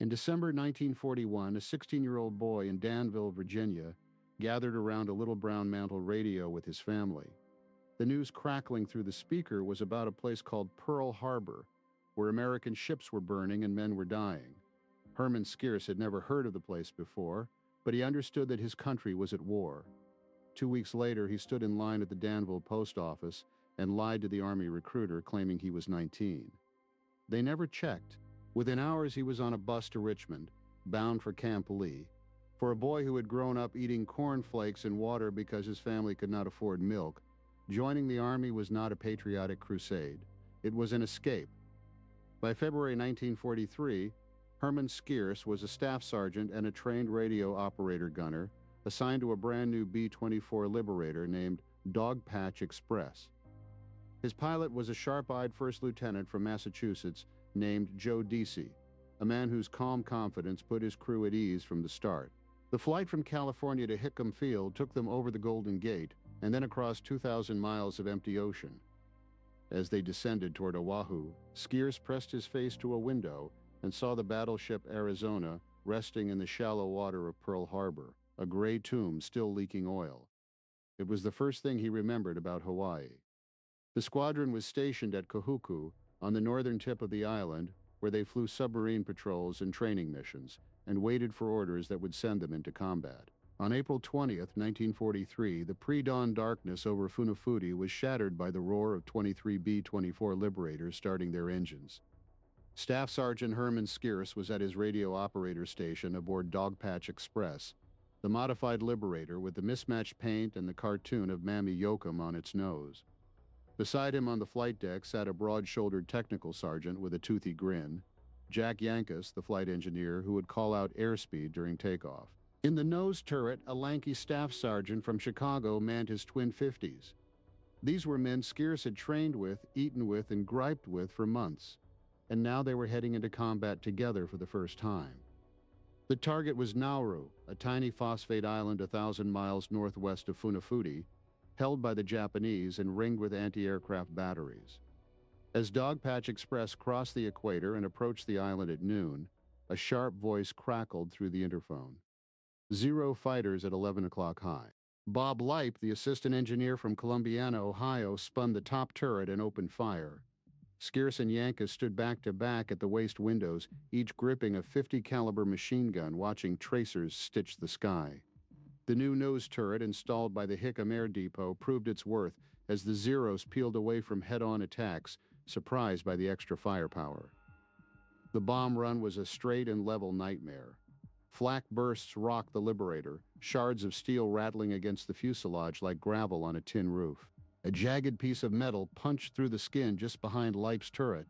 In December 1941, a 16-year-old boy in Danville, Virginia, gathered around a little brown mantle radio with his family. The news crackling through the speaker was about a place called Pearl Harbor, where American ships were burning and men were dying. Herman Skeers had never heard of the place before, but he understood that his country was at war. 2 weeks later, he stood in line at the Danville post office and lied to the Army recruiter, claiming he was 19. They never checked. Within hours, he was on a bus to Richmond, bound for Camp Lee. For a boy who had grown up eating cornflakes and water because his family could not afford milk, joining the Army was not a patriotic crusade. It was an escape. By February 1943, Herman Skeers was a staff sergeant and a trained radio operator gunner assigned to a brand new B-24 Liberator named Dogpatch Express. His pilot was a sharp-eyed first lieutenant from Massachusetts named Joe Deasy, a man whose calm confidence put his crew at ease from the start. The flight from California to Hickam Field took them over the Golden Gate and then across 2,000 miles of empty ocean. As they descended toward Oahu, Skeers pressed his face to a window and saw the battleship Arizona resting in the shallow water of Pearl Harbor, a gray tomb still leaking oil. It was the first thing he remembered about Hawaii. The squadron was stationed at Kahuku, on the northern tip of the island, where they flew submarine patrols and training missions, and waited for orders that would send them into combat. On April 20th, 1943, the pre-dawn darkness over Funafuti was shattered by the roar of 23 B-24 Liberators starting their engines. Staff Sergeant Herman Skeers was at his radio operator station aboard Dogpatch Express, the modified Liberator with the mismatched paint and the cartoon of Mammy Yoakum on its nose. Beside him on the flight deck sat a broad-shouldered technical sergeant with a toothy grin, Jack Yankus, the flight engineer who would call out airspeed during takeoff. In the nose turret, a lanky staff sergeant from Chicago manned his twin 50s. These were men Skeers had trained with, eaten with, and griped with for months, and now they were heading into combat together for the first time. The target was Nauru, a tiny phosphate island 1,000 miles northwest of Funafuti, held by the Japanese and ringed with anti-aircraft batteries. As Dogpatch Express crossed the equator and approached the island at noon, a sharp voice crackled through the interphone. 0 fighters at 11 o'clock high. Bob Leip, the assistant engineer from Columbiana, Ohio, spun the top turret and opened fire. Skeers and Yankus stood back to back at the waist windows, each gripping a .50 caliber machine gun, watching tracers stitch the sky. The new nose turret installed by the Hickam Air Depot proved its worth as the Zeros peeled away from head-on attacks, surprised by the extra firepower. The bomb run was a straight and level nightmare. Flak bursts rocked the Liberator, shards of steel rattling against the fuselage like gravel on a tin roof. A jagged piece of metal punched through the skin just behind Leip's turret,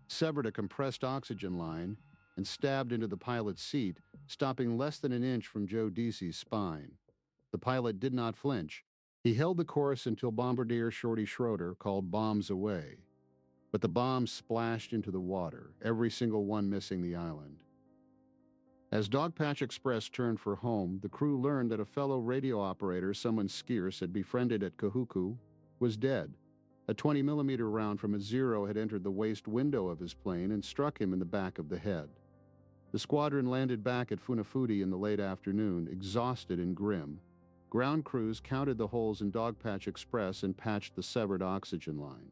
severed a compressed oxygen line, and stabbed into the pilot's seat, stopping less than an inch from Joe Deasy's spine. The pilot did not flinch. He held the course until Bombardier Shorty Schroeder called bombs away. But the bombs splashed into the water, every single one missing the island. As Dogpatch Express turned for home, the crew learned that a fellow radio operator someone Skeers had befriended at Kahuku was dead. A 20mm round from a Zero had entered the waist window of his plane and struck him in the back of the head. The squadron landed back at Funafuti in the late afternoon, exhausted and grim. Ground crews counted the holes in Dogpatch Express and patched the severed oxygen line.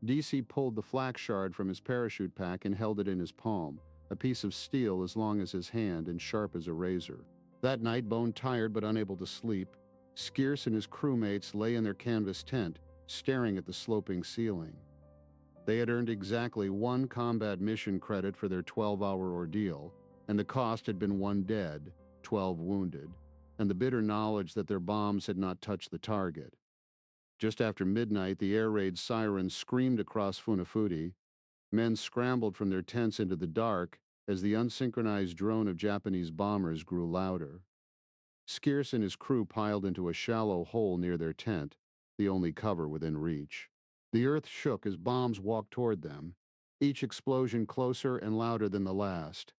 Deasy pulled the flak shard from his parachute pack and held it in his palm, a piece of steel as long as his hand and sharp as a razor. That night, bone-tired but unable to sleep, Skeers and his crewmates lay in their canvas tent, staring at the sloping ceiling. They had earned exactly 1 combat mission credit for their 12-hour ordeal, and the cost had been 1 dead, 12 wounded, and the bitter knowledge that their bombs had not touched the target. Just after midnight, the air raid sirens screamed across Funafuti. Men scrambled from their tents into the dark as the unsynchronized drone of Japanese bombers grew louder. Skeers and his crew piled into a shallow hole near their tent, the only cover within reach. The earth shook as bombs walked toward them, each explosion closer and louder than the last.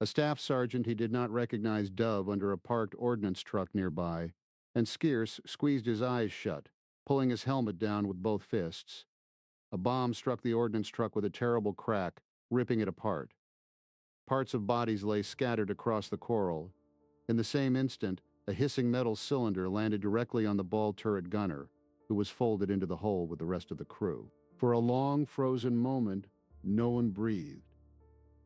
A staff sergeant he did not recognize dove under a parked ordnance truck nearby, and Skeers squeezed his eyes shut, pulling his helmet down with both fists. A bomb struck the ordnance truck with a terrible crack, ripping it apart. Parts of bodies lay scattered across the coral. In the same instant, a hissing metal cylinder landed directly on the ball turret gunner, who was folded into the hole with the rest of the crew. For a long, frozen moment, no one breathed.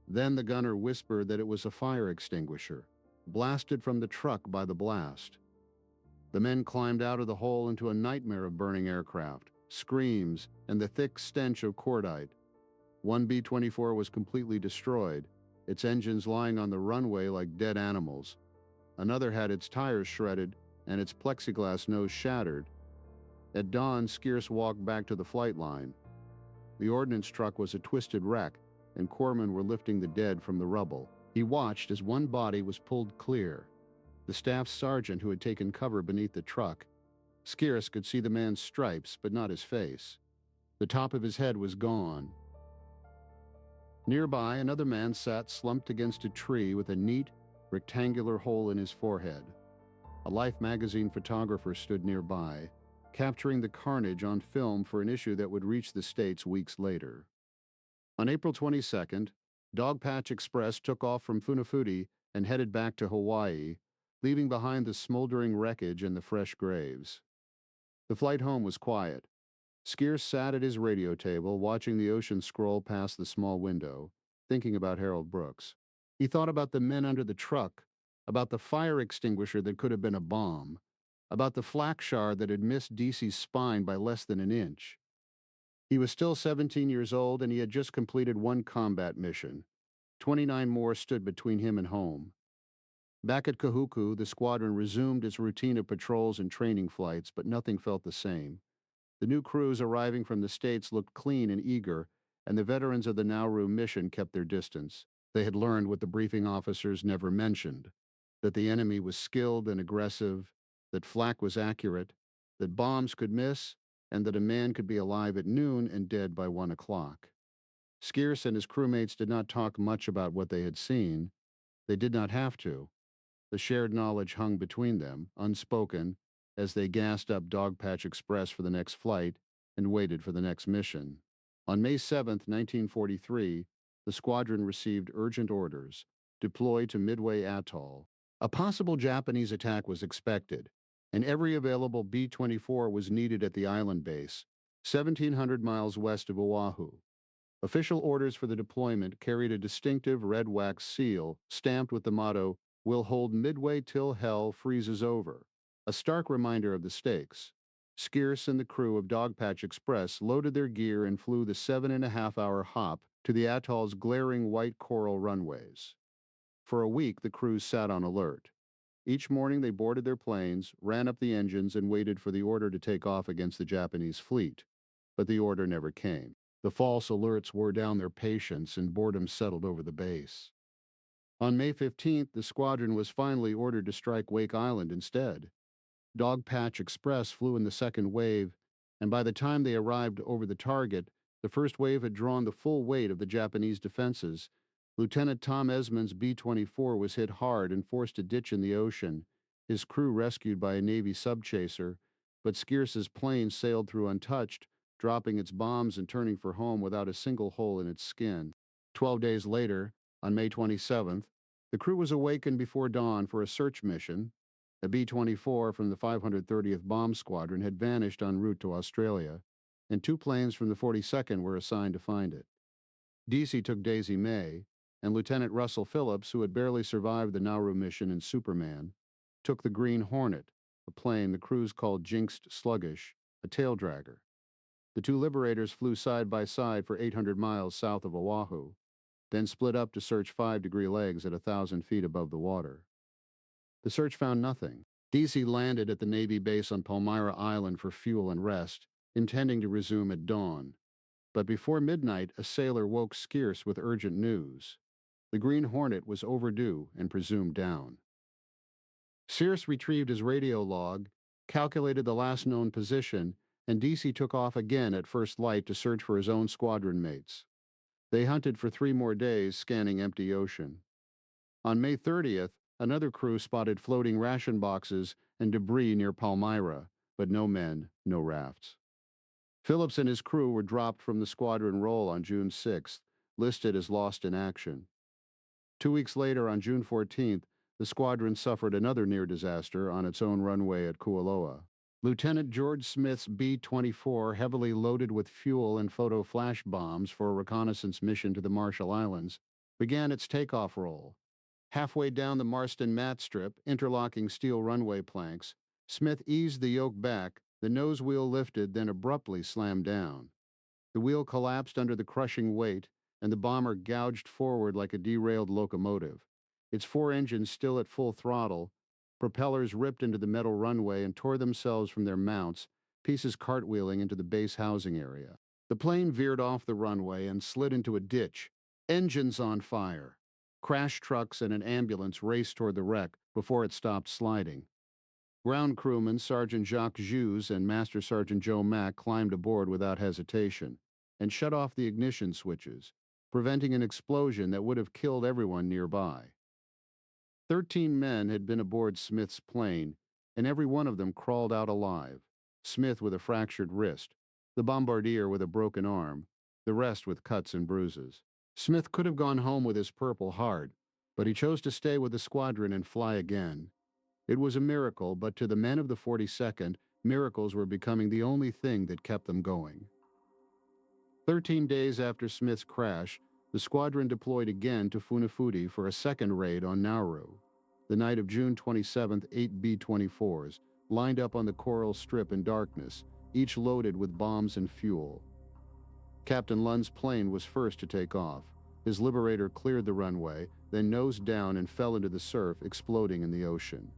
Then the gunner whispered that it was a fire extinguisher, blasted from the truck by the blast. The men climbed out of the hole into a nightmare of burning aircraft, screams, and the thick stench of cordite. One B-24 was completely destroyed, its engines lying on the runway like dead animals. Another had its tires shredded and its plexiglass nose shattered. At dawn, Skeers walked back to the flight line. The ordnance truck was a twisted wreck, and corpsmen were lifting the dead from the rubble. He watched as one body was pulled clear. The staff sergeant who had taken cover beneath the truck. Skeers could see the man's stripes, but not his face. The top of his head was gone. Nearby, another man sat slumped against a tree with a neat, rectangular hole in his forehead. A Life magazine photographer stood nearby, capturing the carnage on film for an issue that would reach the States weeks later. On April 22nd, Dogpatch Express took off from Funafuti and headed back to Hawaii, leaving behind the smoldering wreckage and the fresh graves. The flight home was quiet. Skeers sat at his radio table, watching the ocean scroll past the small window, thinking about Harold Brooks. He thought about the men under the truck, about the fire extinguisher that could have been a bomb, about the flak shard that had missed Deasy's spine by less than an inch. He was still 17 years old, and he had just completed one combat mission. 29 more stood between him and home. Back at Kahuku, the squadron resumed its routine of patrols and training flights, but nothing felt the same. The new crews arriving from the States looked clean and eager, and the veterans of the Nauru mission kept their distance. They had learned what the briefing officers never mentioned, that the enemy was skilled and aggressive, that flak was accurate, that bombs could miss, and that a man could be alive at noon and dead by 1 o'clock. Skeers and his crewmates did not talk much about what they had seen. They did not have to. The shared knowledge hung between them, unspoken, as they gassed up Dogpatch Express for the next flight and waited for the next mission. On May 7, 1943, the squadron received urgent orders: deploy to Midway Atoll. A possible Japanese attack was expected, and every available B-24 was needed at the island base, 1,700 miles west of Oahu. Official orders for the deployment carried a distinctive red wax seal stamped with the motto, "We'll hold Midway till hell freezes over," a stark reminder of the stakes. Skeers and the crew of Dogpatch Express loaded their gear and flew the 7.5-hour hop to the atoll's glaring white coral runways. For a week, the crews sat on alert. Each morning, they boarded their planes, ran up the engines, and waited for the order to take off against the Japanese fleet. But the order never came. The false alerts wore down their patience, and boredom settled over the base. On May 15th, the squadron was finally ordered to strike Wake Island instead. Dogpatch Express flew in the second wave, and by the time they arrived over the target, the first wave had drawn the full weight of the Japanese defenses. Lieutenant Tom Esmond's B-24 was hit hard and forced to ditch in the ocean, his crew rescued by a Navy subchaser, but Skeers's plane sailed through untouched, dropping its bombs and turning for home without a single hole in its skin. 12 days later, on May 27th, the crew was awakened before dawn for a search mission. A B-24 from the 530th Bomb Squadron had vanished en route to Australia, and 2 planes from the 42nd were assigned to find it. Deasy took Daisy May, and Lieutenant Russell Phillips, who had barely survived the Nauru mission in Superman, took the Green Hornet, a plane the crews called Jinxed Sluggish, a tail dragger. The 2 Liberators flew side by side for 800 miles south of Oahu, then split up to search 5-degree legs at 1,000 feet above the water. The search found nothing. Deasy landed at the Navy base on Palmyra Island for fuel and rest, intending to resume at dawn. But before midnight, a sailor woke Skeers with urgent news. The Green Hornet was overdue and presumed down. Skeers retrieved his radio log, calculated the last known position, and Deasy took off again at first light to search for his own squadron mates. They hunted for 3 more days, scanning empty ocean. On May 30th, another crew spotted floating ration boxes and debris near Palmyra, but no men, no rafts. Phillips and his crew were dropped from the squadron roll on June 6th, listed as lost in action. 2 weeks later, on June 14th, the squadron suffered another near disaster on its own runway at Kualoa. Lieutenant George Smith's B-24, heavily loaded with fuel and photo flash bombs for a reconnaissance mission to the Marshall Islands, began its takeoff roll. Halfway down the Marston mat strip, interlocking steel runway planks, Smith eased the yoke back, the nose wheel lifted, then abruptly slammed down. The wheel collapsed under the crushing weight, and the bomber gouged forward like a derailed locomotive. Its four engines still at full throttle, propellers ripped into the metal runway and tore themselves from their mounts, pieces cartwheeling into the base housing area. The plane veered off the runway and slid into a ditch, engines on fire. Crash trucks and an ambulance raced toward the wreck before it stopped sliding. Ground crewman Sergeant Jacques Jus and Master Sergeant Joe Mack climbed aboard without hesitation and shut off the ignition switches, preventing an explosion that would have killed everyone nearby. 13 men had been aboard Smith's plane, and every one of them crawled out alive. Smith with a fractured wrist, the bombardier with a broken arm, the rest with cuts and bruises. Smith could have gone home with his Purple Heart, but he chose to stay with the squadron and fly again. It was a miracle, but to the men of the 42nd, miracles were becoming the only thing that kept them going. 13 days after Smith's crash, the squadron deployed again to Funafuti for a second raid on Nauru. The night of June 27th, 8 B-24s lined up on the coral strip in darkness, each loaded with bombs and fuel. Captain Lund's plane was first to take off. His Liberator cleared the runway, then nosed down and fell into the surf, exploding in the ocean.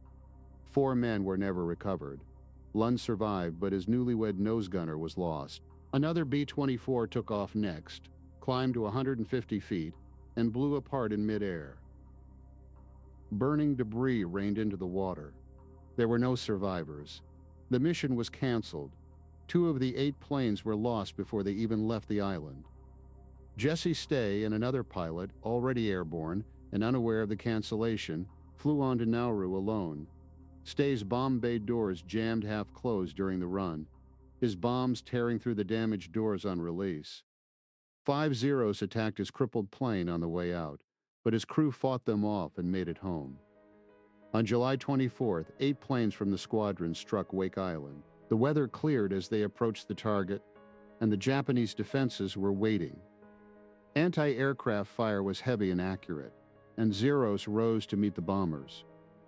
4 men were never recovered. Lund survived, but his newlywed nose gunner was lost. Another B-24 took off next, climbed to 150 feet, and blew apart in midair. Burning debris rained into the water. There were no survivors. The mission was canceled. 2 of the 8 planes were lost before they even left the island. Jesse Stay and another pilot, already airborne and unaware of the cancellation, flew on to Nauru alone. Stay's bomb bay doors jammed half closed during the run, his bombs tearing through the damaged doors on release. 5 Zeros attacked his crippled plane on the way out, but his crew fought them off and made it home. On July 24th, 8 planes from the squadron struck Wake Island. The weather cleared as they approached the target, and the Japanese defenses were waiting. Anti-aircraft fire was heavy and accurate, and Zeros rose to meet the bombers.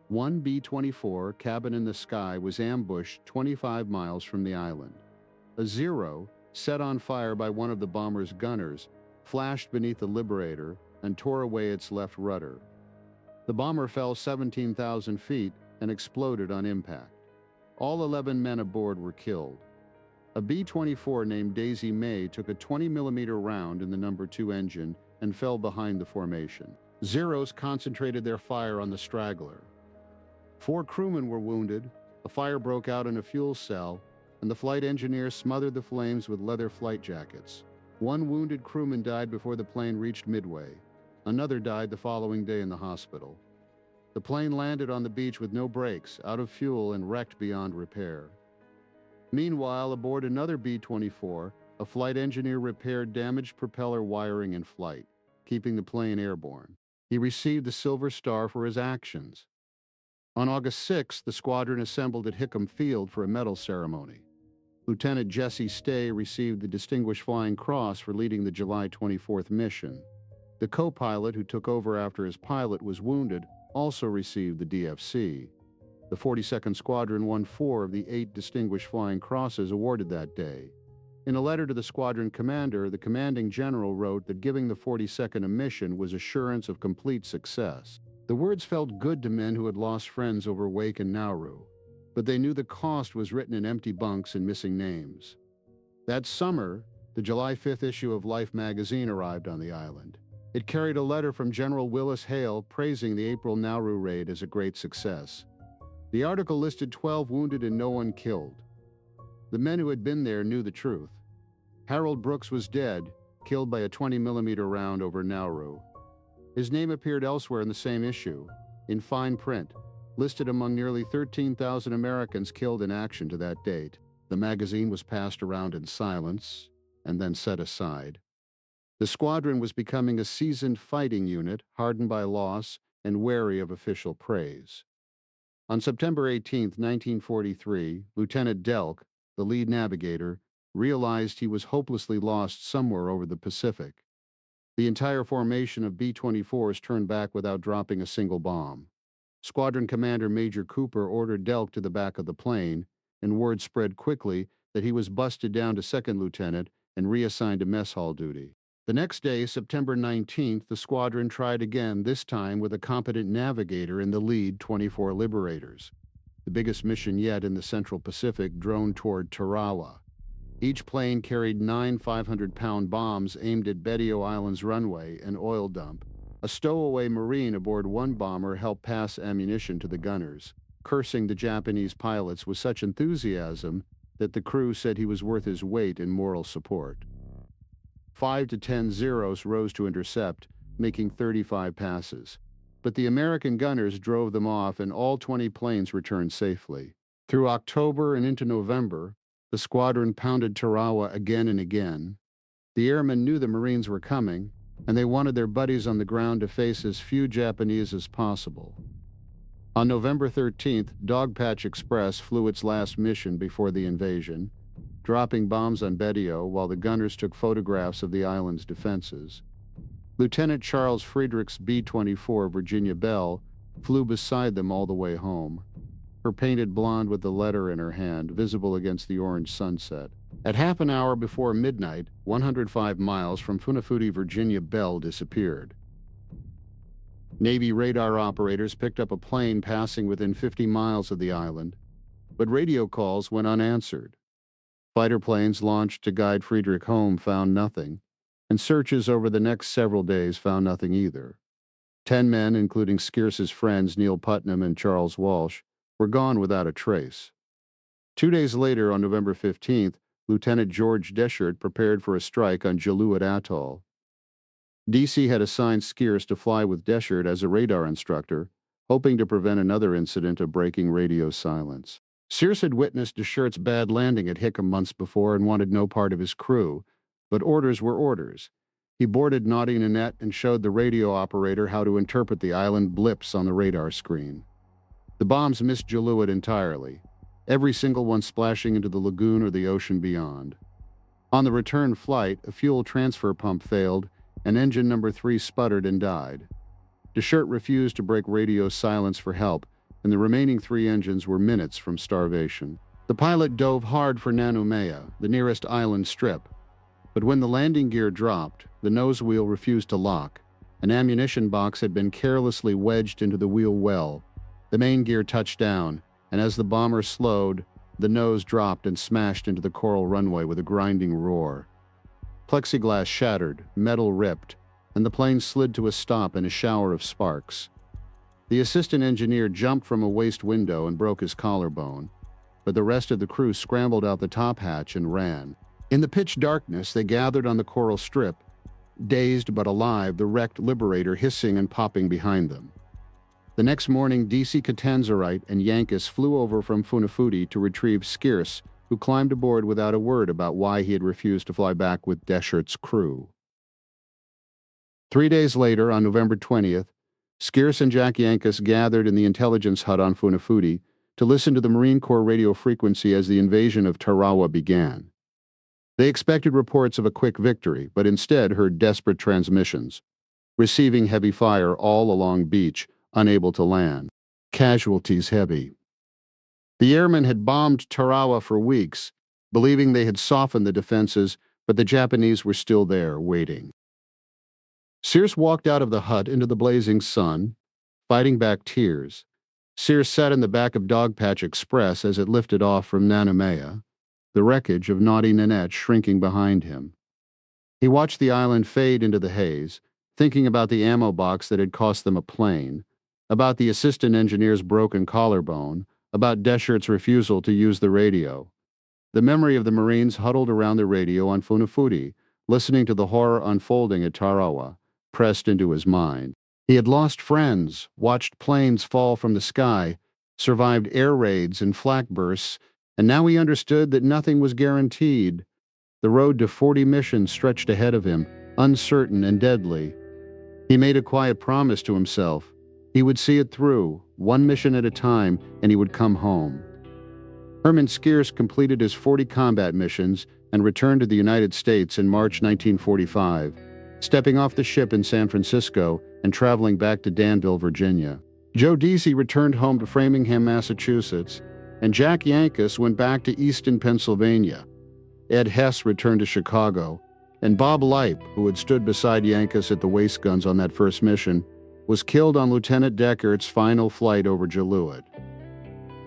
1 B-24, cabin in the sky, was ambushed 25 miles from the island. A Zero, set on fire by one of the bomber's gunners, flashed beneath the Liberator and tore away its left rudder. The bomber fell 17,000 feet and exploded on impact. All 11 men aboard were killed. A B-24 named Daisy May took a 20-millimeter round in the number 2 engine and fell behind the formation. Zeros concentrated their fire on the straggler. 4 crewmen were wounded, a fire broke out in a fuel cell, and the flight engineer smothered the flames with leather flight jackets. 1 wounded crewman died before the plane reached Midway. Another died the following day in the hospital. The plane landed on the beach with no brakes, out of fuel, and wrecked beyond repair. Meanwhile, aboard another B-24, a flight engineer repaired damaged propeller wiring in flight, keeping the plane airborne. He received the Silver Star for his actions. On August 6th, the squadron assembled at Hickam Field for a medal ceremony. Lieutenant Jesse Stay received the Distinguished Flying Cross for leading the July 24th mission. The co-pilot who took over after his pilot was wounded also received the DFC. The 42nd Squadron won 4 of the 8 Distinguished Flying Crosses awarded that day. In a letter to the squadron commander, the commanding general wrote that giving the 42nd a mission was assurance of complete success. The words felt good to men who had lost friends over Wake and Nauru, but they knew the cost was written in empty bunks and missing names. That summer, the July 5th issue of Life magazine arrived on the island. It carried a letter from General Willis Hale praising the April Nauru raid as a great success. The article listed 12 wounded and no one killed. The men who had been there knew the truth. Harold Brooks was dead, killed by a 20-millimeter round over Nauru. His name appeared elsewhere in the same issue, in fine print, listed among nearly 13,000 Americans killed in action to that date. The magazine was passed around in silence and then set aside. The squadron was becoming a seasoned fighting unit, hardened by loss and wary of official praise. On September 18, 1943, Lieutenant Delk, the lead navigator, realized he was hopelessly lost somewhere over the Pacific. The entire formation of B-24s turned back without dropping a single bomb. Squadron Commander Major Cooper ordered Delk to the back of the plane, and word spread quickly that he was busted down to second lieutenant and reassigned to mess hall duty. The next day, September 19th, the squadron tried again, this time with a competent navigator in the lead 24 Liberators. The biggest mission yet in the Central Pacific droned toward Tarawa. Each plane carried 9 500-pound bombs aimed at Betio Island's runway and oil dump. A stowaway Marine aboard one bomber helped pass ammunition to the gunners, cursing the Japanese pilots with such enthusiasm that the crew said he was worth his weight in moral support. 5 to 10 Zeros rose to intercept, making 35 passes. But the American gunners drove them off and all 20 planes returned safely. Through October and into November, the squadron pounded Tarawa again and again. The airmen knew the Marines were coming, and they wanted their buddies on the ground to face as few Japanese as possible. On November 13th, Dogpatch Express flew its last mission before the invasion, dropping bombs on Betio while the gunners took photographs of the island's defenses. Lieutenant Charles Friedrich's B-24 Virginia Bell flew beside them all the way home, her painted blonde with the letter in her hand, visible against the orange sunset. At half an hour before midnight, 105 miles from Funafuti, Virginia, Bell disappeared. Navy radar operators picked up a plane passing within 50 miles of the island, but radio calls went unanswered. Fighter planes launched to guide Friedrich home found nothing, and searches over the next several days found nothing either. 10 men, including Skeerce's friends Neil Putnam and Charles Walsh, were gone without a trace. 2 days later, on November 15th, Lieutenant George Deschert prepared for a strike on Jaluit Atoll. DC had assigned Skeerce to fly with Deschert as a radar instructor, hoping to prevent another incident of breaking radio silence. Skeerce had witnessed Deschert's bad landing at Hickam months before and wanted no part of his crew, but orders were orders. He boarded Naughty Nanette and showed the radio operator how to interpret the island blips on the radar screen. The bombs missed Jaluit entirely, every single one splashing into the lagoon or the ocean beyond. On the return flight, a fuel transfer pump failed, and engine number 3 sputtered and died. Deschert refused to break radio silence for help, and the remaining 3 engines were minutes from starvation. The pilot dove hard for Nanumea, the nearest island strip, but when the landing gear dropped, the nose wheel refused to lock. An ammunition box had been carelessly wedged into the wheel well. The main gear touched down, and as the bomber slowed, the nose dropped and smashed into the coral runway with a grinding roar. Plexiglass shattered, metal ripped, and the plane slid to a stop in a shower of sparks. The assistant engineer jumped from a waist window and broke his collarbone, but the rest of the crew scrambled out the top hatch and ran. In the pitch darkness, they gathered on the coral strip, dazed but alive, the wrecked Liberator hissing and popping behind them. The next morning, DC Catanzarite and Yankees flew over from Funafuti to retrieve Skeerce, who climbed aboard without a word about why he had refused to fly back with Deschert's crew. 3 days later, on November 20th, Skeerce and Jack Yankees gathered in the intelligence hut on Funafuti to listen to the Marine Corps radio frequency as the invasion of Tarawa began. They expected reports of a quick victory, but instead heard desperate transmissions, receiving heavy fire all along beach, unable to land. Casualties heavy. The airmen had bombed Tarawa for weeks, believing they had softened the defenses, but the Japanese were still there, waiting. Skeerce walked out of the hut into the blazing sun, fighting back tears. Skeerce sat in the back of Dogpatch Express as it lifted off from Nanumea, the wreckage of Naughty Nanette shrinking behind him. He watched the island fade into the haze, thinking about the ammo box that had cost them a plane, about the assistant engineer's broken collarbone, about Deschert's refusal to use the radio. The memory of the Marines huddled around the radio on Funafuti, listening to the horror unfolding at Tarawa, pressed into his mind. He had lost friends, watched planes fall from the sky, survived air raids and flak bursts, and now he understood that nothing was guaranteed. The road to 40 missions stretched ahead of him, uncertain and deadly. He made a quiet promise to himself. He would see it through, one mission at a time, and he would come home. Herman Skierce completed his 40 combat missions and returned to the United States in March 1945, stepping off the ship in San Francisco and traveling back to Danville, Virginia. Joe Deasy returned home to Framingham, Massachusetts, and Jack Yankus went back to Easton, Pennsylvania. Ed Hess returned to Chicago, and Bob Leip, who had stood beside Yankus at the waist guns on that first mission, was killed on Lieutenant Deckert's final flight over Jaluit.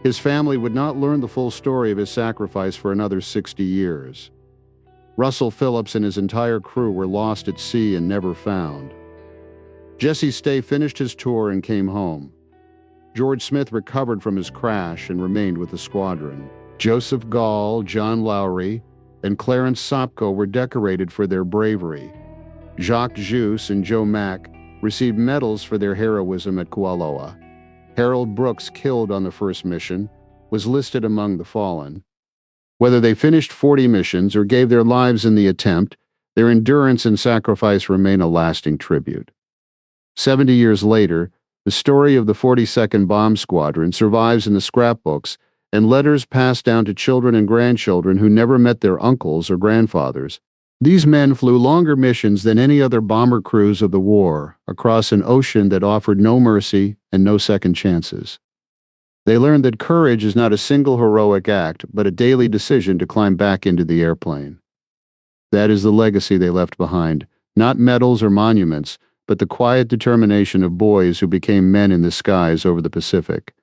His family would not learn the full story of his sacrifice for another 60 years. Russell Phillips and his entire crew were lost at sea and never found. Jesse Stay finished his tour and came home. George Smith recovered from his crash and remained with the squadron. Joseph Gall, John Lowry, and Clarence Sopko were decorated for their bravery. Jacques Jus and Joe Mack received medals for their heroism at Kualoa. Harold Brooks, killed on the first mission, was listed among the fallen. Whether they finished 40 missions or gave their lives in the attempt, their endurance and sacrifice remain a lasting tribute. 70 years later, the story of the 42nd Bomb Squadron survives in the scrapbooks and letters passed down to children and grandchildren who never met their uncles or grandfathers. These men flew longer missions than any other bomber crews of the war, across an ocean that offered no mercy and no second chances. They learned that courage is not a single heroic act, but a daily decision to climb back into the airplane. That is the legacy they left behind, not medals or monuments, but the quiet determination of boys who became men in the skies over the Pacific.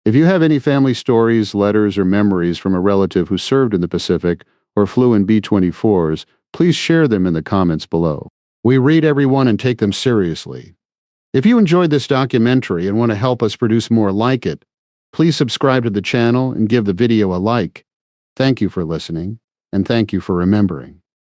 If you have any family stories, letters, or memories from a relative who served in the Pacific or flew in B-24s, please share them in the comments below. We read everyone and take them seriously. If you enjoyed this documentary and want to help us produce more like it, please subscribe to the channel and give the video a like. Thank you for listening, and thank you for remembering.